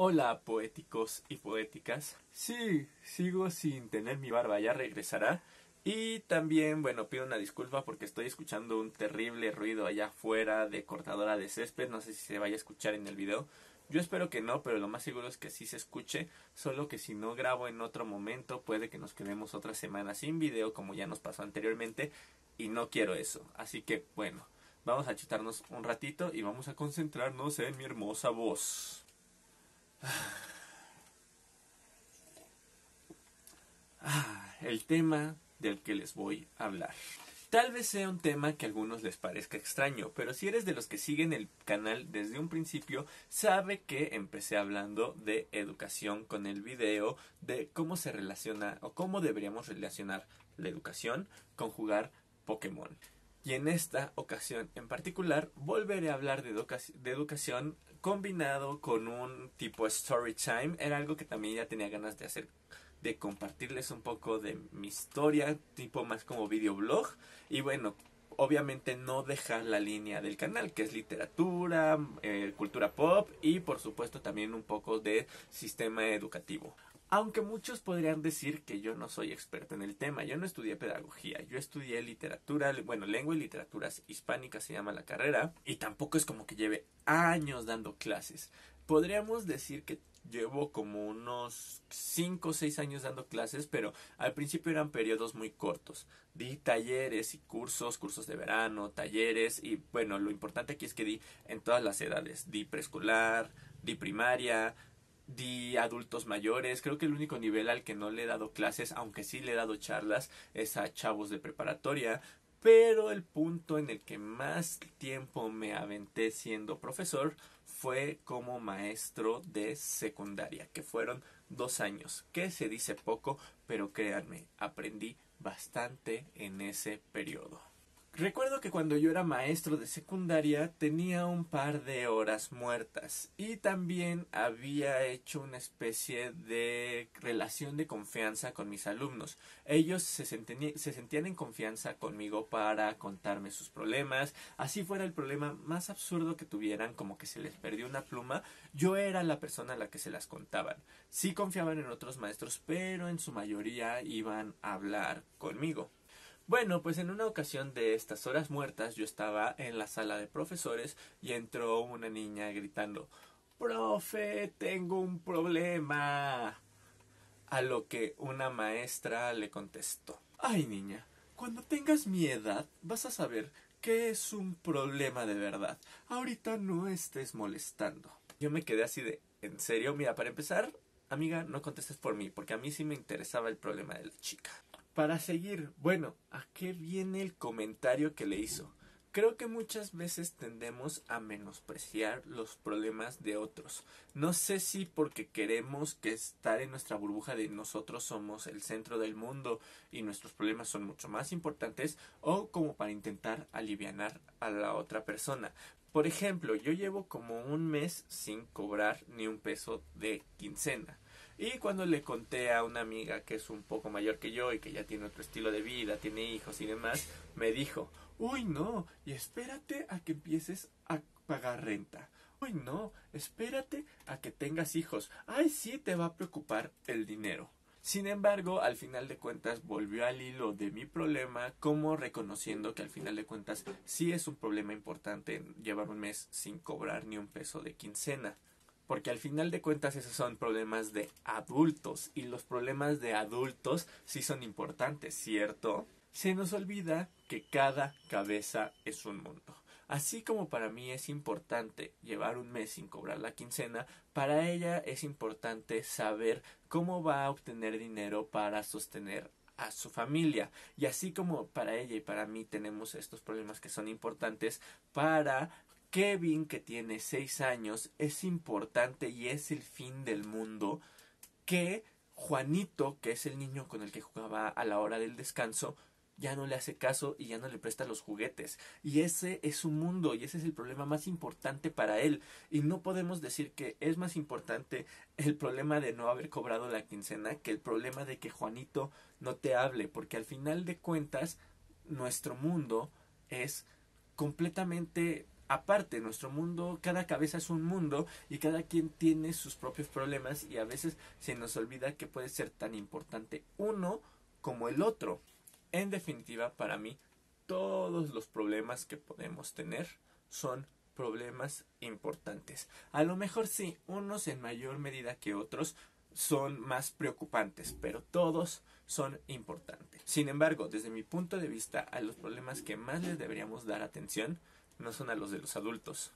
Hola, poéticos y poéticas. Sí, sigo sin tener mi barba, ya regresará. Y también, bueno, pido una disculpa porque estoy escuchando un terrible ruido allá afuera de cortadora de césped. No sé si se vaya a escuchar en el video. Yo espero que no, pero lo más seguro es que sí se escuche. Solo que si no grabo en otro momento, puede que nos quedemos otra semana sin video, como ya nos pasó anteriormente. Y no quiero eso. Así que, bueno, vamos a chutarnos un ratito y vamos a concentrarnos en mi hermosa voz. El tema del que les voy a hablar. Tal vez sea un tema que a algunos les parezca extraño, pero si eres de los que siguen el canal desde un principio, sabe que empecé hablando de educación con el video, de cómo se relaciona o cómo deberíamos relacionar la educación con jugar Pokémon. Y en esta ocasión en particular volveré a hablar de educación combinado con un tipo story time. Era algo que también ya tenía ganas de hacer, de compartirles un poco de mi historia, tipo más como videoblog. Y bueno, obviamente no dejar la línea del canal, que es literatura, cultura pop y por supuesto también un poco de sistema educativo. Aunque muchos podrían decir que yo no soy experto en el tema, yo no estudié pedagogía, yo estudié literatura, bueno, lengua y literaturas hispánicas se llama la carrera, y tampoco es como que lleve años dando clases. Podríamos decir que llevo como unos 5 o 6 años dando clases, pero al principio eran periodos muy cortos. Di talleres y cursos de verano, talleres, y bueno, lo importante aquí es que di en todas las edades. Di preescolar, di primaria, di adultos mayores. Creo que el único nivel al que no le he dado clases, aunque sí le he dado charlas, es a chavos de preparatoria. Pero el punto en el que más tiempo me aventé siendo profesor fue como maestro de secundaria, que fueron 2 años, que se dice poco, pero créanme, aprendí bastante en ese periodo. Recuerdo que cuando yo era maestro de secundaria tenía un par de horas muertas y también había hecho una especie de relación de confianza con mis alumnos. Ellos se sentían en confianza conmigo para contarme sus problemas, así fuera el problema más absurdo que tuvieran, como que se les perdió una pluma, yo era la persona a la que se las contaban. Sí confiaban en otros maestros, pero en su mayoría iban a hablar conmigo. Bueno, pues en una ocasión de estas horas muertas yo estaba en la sala de profesores y entró una niña gritando: "Profe, tengo un problema". A lo que una maestra le contestó: "Ay, niña, cuando tengas mi edad vas a saber qué es un problema de verdad. Ahorita no estés molestando". Yo me quedé así de: ¿en serio? Mira, para empezar, amiga, no contestes por mí, porque a mí sí me interesaba el problema de la chica. Para seguir, bueno, ¿a qué viene el comentario que le hizo? Creo que muchas veces tendemos a menospreciar los problemas de otros. No sé si porque queremos que estar en nuestra burbuja de nosotros somos el centro del mundo y nuestros problemas son mucho más importantes, o como para intentar alivianar a la otra persona. Por ejemplo, yo llevo como un mes sin cobrar ni un peso de quincena. Y cuando le conté a una amiga que es un poco mayor que yo y que ya tiene otro estilo de vida, tiene hijos y demás, me dijo: "Uy, no, y espérate a que empieces a pagar renta. Uy, no, espérate a que tengas hijos. Ay, sí, te va a preocupar el dinero". Sin embargo, al final de cuentas volvió al hilo de mi problema, como reconociendo que al final de cuentas sí es un problema importante llevar un mes sin cobrar ni un peso de quincena. Porque al final de cuentas esos son problemas de adultos y los problemas de adultos sí son importantes, ¿cierto? Se nos olvida que cada cabeza es un mundo. Así como para mí es importante llevar un mes sin cobrar la quincena, para ella es importante saber cómo va a obtener dinero para sostener a su familia. Y así como para ella y para mí tenemos estos problemas que son importantes, para Kevin, que tiene 6 años, es importante y es el fin del mundo que Juanito, que es el niño con el que jugaba a la hora del descanso, ya no le hace caso y ya no le presta los juguetes. Y ese es su mundo y ese es el problema más importante para él. Y no podemos decir que es más importante el problema de no haber cobrado la quincena que el problema de que Juanito no te hable, porque al final de cuentas nuestro mundo es completamente aparte, nuestro mundo, cada cabeza es un mundo y cada quien tiene sus propios problemas y a veces se nos olvida que puede ser tan importante uno como el otro. En definitiva, para mí, todos los problemas que podemos tener son problemas importantes. A lo mejor sí, unos en mayor medida que otros son más preocupantes, pero todos son importantes. Sin embargo, desde mi punto de vista, a los problemas que más les deberíamos dar atención no son a los de los adultos,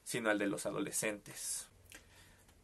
sino al de los adolescentes.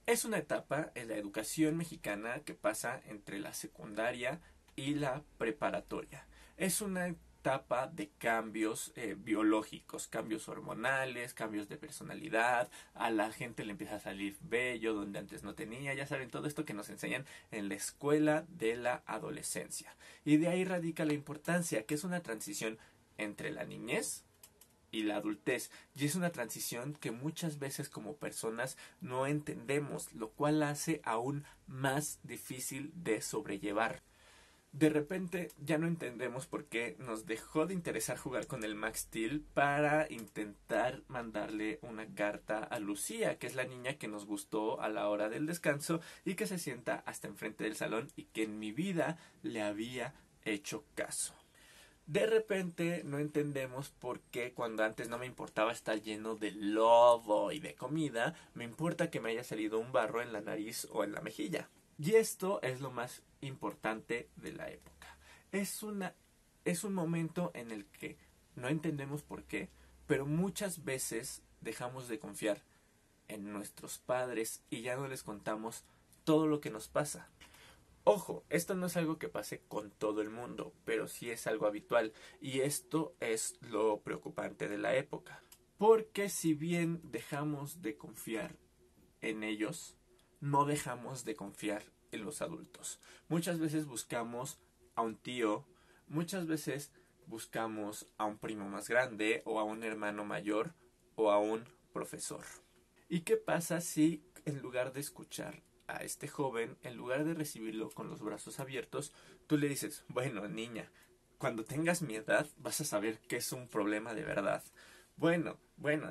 Es una etapa en la educación mexicana que pasa entre la secundaria y la preparatoria. Es una etapa de cambios biológicos, cambios hormonales, cambios de personalidad, a la gente le empieza a salir vello donde antes no tenía, ya saben, todo esto que nos enseñan en la escuela de la adolescencia. Y de ahí radica la importancia, que es una transición entre la niñez y la adultez, y es una transición que muchas veces como personas no entendemos, lo cual la hace aún más difícil de sobrellevar. De repente ya no entendemos por qué nos dejó de interesar jugar con el Max Steel para intentar mandarle una carta a Lucía, que es la niña que nos gustó a la hora del descanso y que se sienta hasta enfrente del salón y que en mi vida le había hecho caso. De repente no entendemos por qué cuando antes no me importaba estar lleno de lodo y de comida, me importa que me haya salido un barro en la nariz o en la mejilla. Y esto es lo más importante de la época. Es un momento en el que no entendemos por qué, pero muchas veces dejamos de confiar en nuestros padres y ya no les contamos todo lo que nos pasa. Ojo, esto no es algo que pase con todo el mundo, pero sí es algo habitual y esto es lo preocupante de la época. Porque si bien dejamos de confiar en ellos, no dejamos de confiar en los adultos. Muchas veces buscamos a un tío, muchas veces buscamos a un primo más grande o a un hermano mayor o a un profesor. ¿Y qué pasa si en lugar de escuchar a este joven, en lugar de recibirlo con los brazos abiertos, tú le dices, bueno, niña, cuando tengas mi edad vas a saber que es un problema de verdad? Bueno,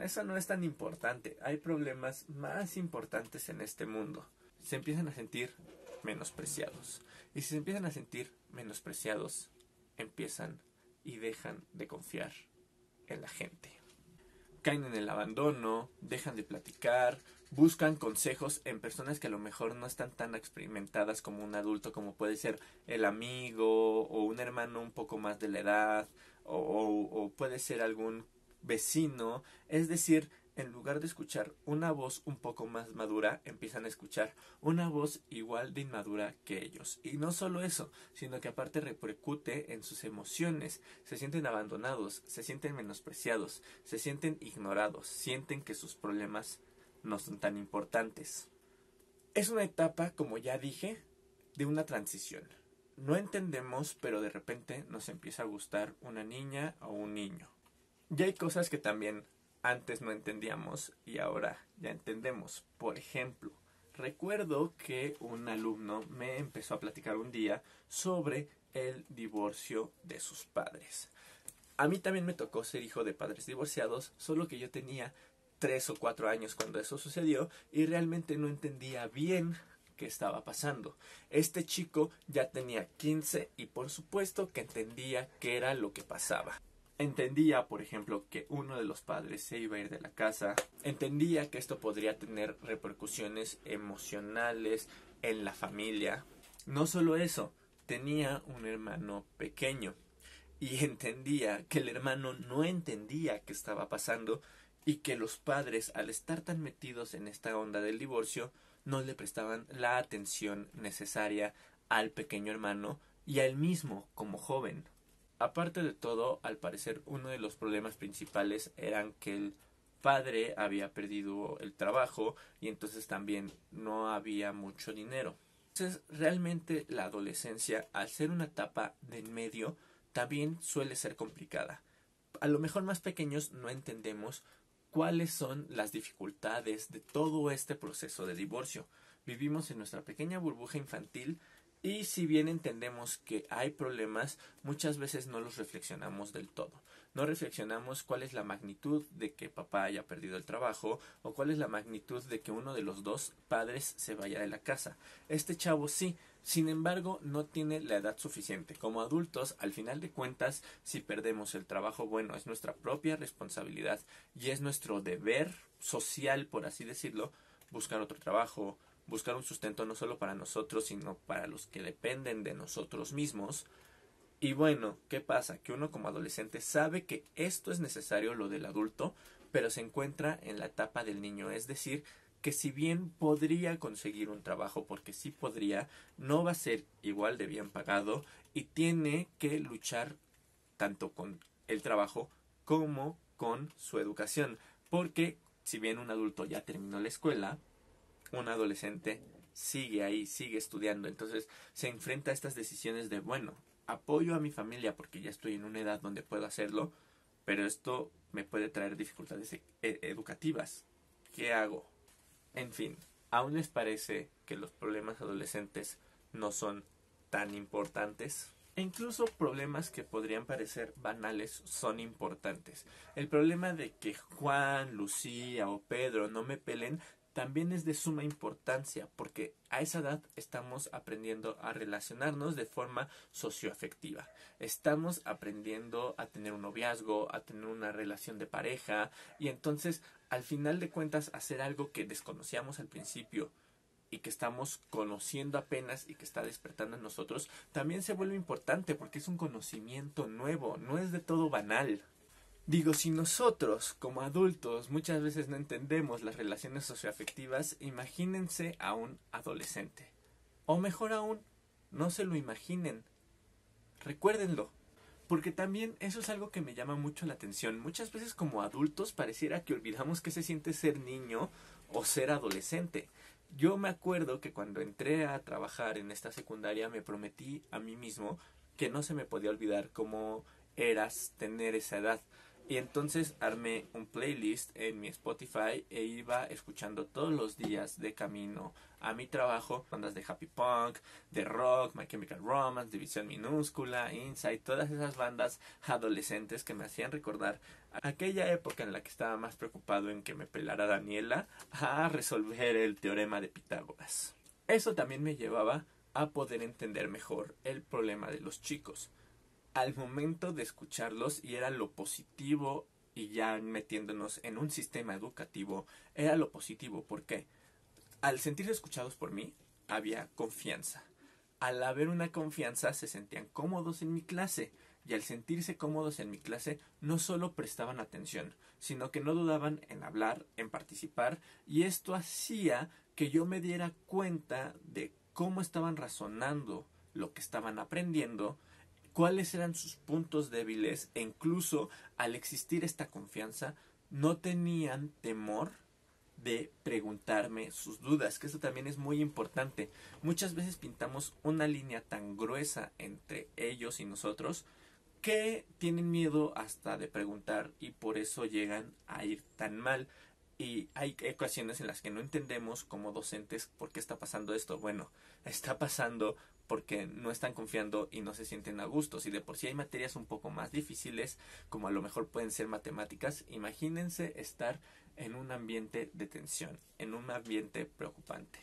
eso no es tan importante. Hay problemas más importantes en este mundo. Se empiezan a sentir menospreciados. Y si se empiezan a sentir menospreciados, empiezan y dejan de confiar en la gente. Caen en el abandono, dejan de platicar, buscan consejos en personas que a lo mejor no están tan experimentadas como un adulto, como puede ser el amigo o un hermano un poco más de la edad o puede ser algún vecino. Es decir, en lugar de escuchar una voz un poco más madura, empiezan a escuchar una voz igual de inmadura que ellos. Y no solo eso, sino que aparte repercute en sus emociones. Se sienten abandonados, se sienten menospreciados, se sienten ignorados, sienten que sus problemas no son tan importantes. Es una etapa, como ya dije, de una transición. No entendemos, pero de repente nos empieza a gustar una niña o un niño. Y hay cosas que también antes no entendíamos y ahora ya entendemos. Por ejemplo, recuerdo que un alumno me empezó a platicar un día sobre el divorcio de sus padres. A mí también me tocó ser hijo de padres divorciados, solo que yo tenía 3 o 4 años cuando eso sucedió y realmente no entendía bien qué estaba pasando. Este chico ya tenía 15 y por supuesto que entendía qué era lo que pasaba. Entendía, por ejemplo, que uno de los padres se iba a ir de la casa. Entendía que esto podría tener repercusiones emocionales en la familia. No solo eso, tenía un hermano pequeño. Y entendía que el hermano no entendía qué estaba pasando y que los padres, al estar tan metidos en esta onda del divorcio, no le prestaban la atención necesaria al pequeño hermano y a él mismo como joven. Aparte de todo, al parecer uno de los problemas principales eran que el padre había perdido el trabajo y entonces también no había mucho dinero. Entonces realmente la adolescencia, al ser una etapa de en medio, también suele ser complicada. A lo mejor más pequeños no entendemos cuáles son las dificultades de todo este proceso de divorcio. Vivimos en nuestra pequeña burbuja infantil y si bien entendemos que hay problemas, muchas veces no los reflexionamos del todo. No reflexionamos cuál es la magnitud de que papá haya perdido el trabajo o cuál es la magnitud de que uno de los dos padres se vaya de la casa. Este chavo sí, sin embargo, no tiene la edad suficiente. Como adultos, al final de cuentas, si perdemos el trabajo, bueno, es nuestra propia responsabilidad y es nuestro deber social, por así decirlo, buscar otro trabajo, buscar un sustento no solo para nosotros, sino para los que dependen de nosotros mismos. Y bueno, ¿qué pasa? Que uno como adolescente sabe que esto es necesario, lo del adulto, pero se encuentra en la etapa del niño. Es decir, que si bien podría conseguir un trabajo, porque sí podría, no va a ser igual de bien pagado y tiene que luchar tanto con el trabajo como con su educación. Porque si bien un adulto ya terminó la escuela, un adolescente sigue ahí, sigue estudiando. Entonces se enfrenta a estas decisiones de, bueno, apoyo a mi familia porque ya estoy en una edad donde puedo hacerlo, pero esto me puede traer dificultades educativas. ¿Qué hago? En fin, ¿aún les parece que los problemas adolescentes no son tan importantes? E incluso problemas que podrían parecer banales son importantes. El problema de que Juan, Lucía o Pedro no me pelen también es de suma importancia, porque a esa edad estamos aprendiendo a relacionarnos de forma socioafectiva. Estamos aprendiendo a tener un noviazgo, a tener una relación de pareja, y entonces, al final de cuentas, hacer algo que desconocíamos al principio y que estamos conociendo apenas y que está despertando en nosotros, también se vuelve importante porque es un conocimiento nuevo, no es de todo banal. Digo, si nosotros, como adultos, muchas veces no entendemos las relaciones socioafectivas, imagínense a un adolescente. O mejor aún, no se lo imaginen. Recuérdenlo. Porque también eso es algo que me llama mucho la atención. Muchas veces como adultos pareciera que olvidamos qué se siente ser niño o ser adolescente. Yo me acuerdo que cuando entré a trabajar en esta secundaria me prometí a mí mismo que no se me podía olvidar cómo eras tener esa edad. Y entonces armé un playlist en mi Spotify e iba escuchando todos los días de camino a mi trabajo bandas de happy punk, de rock, My Chemical Romance, División Minúscula, Inside, todas esas bandas adolescentes que me hacían recordar aquella época en la que estaba más preocupado en que me pelara Daniela a resolver el teorema de Pitágoras. Eso también me llevaba a poder entender mejor el problema de los chicos. Al momento de escucharlos, y era lo positivo, y ya metiéndonos en un sistema educativo, era lo positivo. ¿Por qué? Al sentirse escuchados por mí, había confianza. Al haber una confianza, se sentían cómodos en mi clase. Y al sentirse cómodos en mi clase, no solo prestaban atención, sino que no dudaban en hablar, en participar, y esto hacía que yo me diera cuenta de cómo estaban razonando lo que estaban aprendiendo, cuáles eran sus puntos débiles, e incluso al existir esta confianza, no tenían temor de preguntarme sus dudas, que eso también es muy importante. Muchas veces pintamos una línea tan gruesa entre ellos y nosotros que tienen miedo hasta de preguntar y por eso llegan a ir tan mal. Y hay ocasiones en las que no entendemos como docentes por qué está pasando esto. Bueno, está pasando porque no están confiando y no se sienten a gusto. Si de por sí hay materias un poco más difíciles, como a lo mejor pueden ser matemáticas, imagínense estar en un ambiente de tensión, en un ambiente preocupante.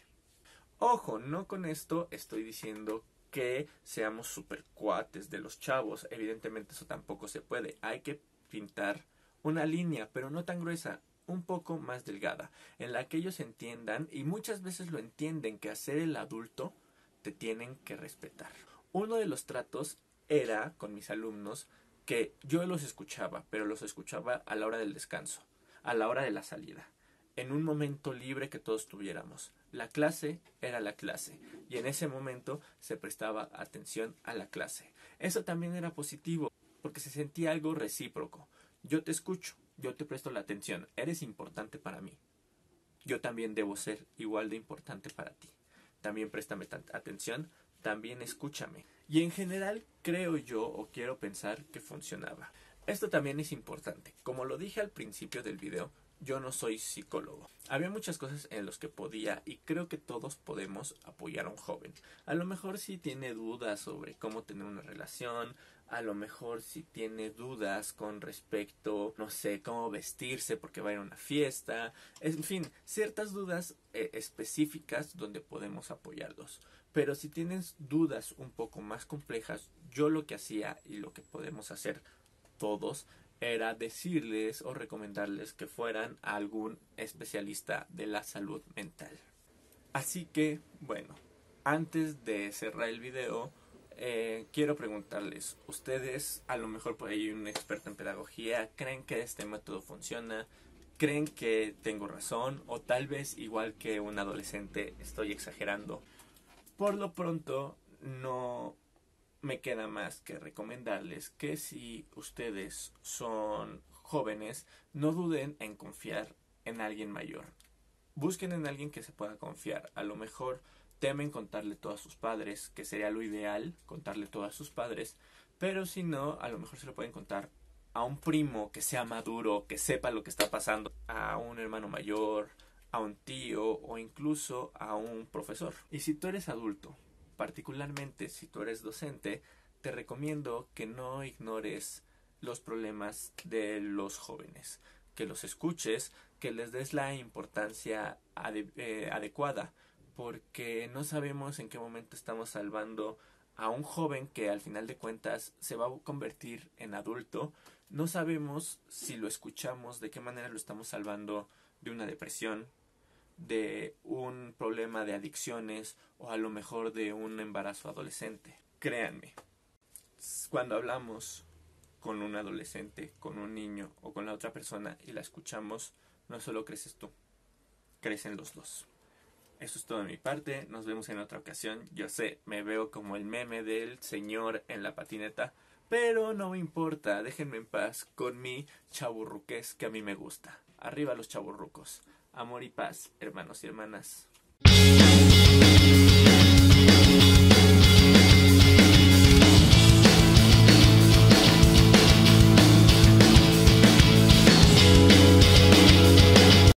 Ojo, no con esto estoy diciendo que seamos super cuates de los chavos. Evidentemente eso tampoco se puede. Hay que pintar una línea, pero no tan gruesa, un poco más delgada, en la que ellos entiendan, y muchas veces lo entienden, que hacer el adulto te tienen que respetar. Uno de los tratos era con mis alumnos que yo los escuchaba, pero los escuchaba a la hora del descanso, a la hora de la salida, en un momento libre que todos tuviéramos. La clase era la clase y en ese momento se prestaba atención a la clase. Eso también era positivo porque se sentía algo recíproco. Yo te escucho, yo te presto la atención, eres importante para mí. Yo también debo ser igual de importante para ti. También préstame atención, también escúchame. Y en general creo yo o quiero pensar que funcionaba. Esto también es importante. Como lo dije al principio del video, yo no soy psicólogo. Había muchas cosas en las que podía y creo que todos podemos apoyar a un joven. A lo mejor si tiene dudas sobre cómo tener una relación, a lo mejor si tiene dudas con respecto, no sé, cómo vestirse porque va a ir a una fiesta, en fin, ciertas dudas específicas donde podemos apoyarlos. Pero si tienes dudas un poco más complejas, yo lo que hacía y lo que podemos hacer todos era decirles o recomendarles que fueran a algún especialista de la salud mental. Así que, bueno, antes de cerrar el video, quiero preguntarles, ¿ustedes, a lo mejor por ahí un experto en pedagogía, creen que este método funciona? ¿Creen que tengo razón? O tal vez, igual que un adolescente, estoy exagerando. Por lo pronto, no me queda más que recomendarles que si ustedes son jóvenes, no duden en confiar en alguien mayor. Busquen en alguien que se pueda confiar. A lo mejor temen contarle todo a sus padres, que sería lo ideal, contarle todo a sus padres, pero si no, a lo mejor se lo pueden contar a un primo que sea maduro, que sepa lo que está pasando, a un hermano mayor, a un tío o incluso a un profesor. Y si tú eres adulto, particularmente si tú eres docente, te recomiendo que no ignores los problemas de los jóvenes, que los escuches, que les des la importancia adecuada, porque no sabemos en qué momento estamos salvando a un joven que al final de cuentas se va a convertir en adulto. No sabemos si lo escuchamos, de qué manera lo estamos salvando de una depresión, de un problema de adicciones o a lo mejor de un embarazo adolescente. Créanme, cuando hablamos con un adolescente, con un niño o con la otra persona y la escuchamos, no solo creces tú, crecen los dos. Eso es todo de mi parte, nos vemos en otra ocasión. Yo sé, me veo como el meme del señor en la patineta, pero no me importa, déjenme en paz con mi chaburruqués que a mí me gusta. Arriba los chaburrucos. Amor y paz, hermanos y hermanas.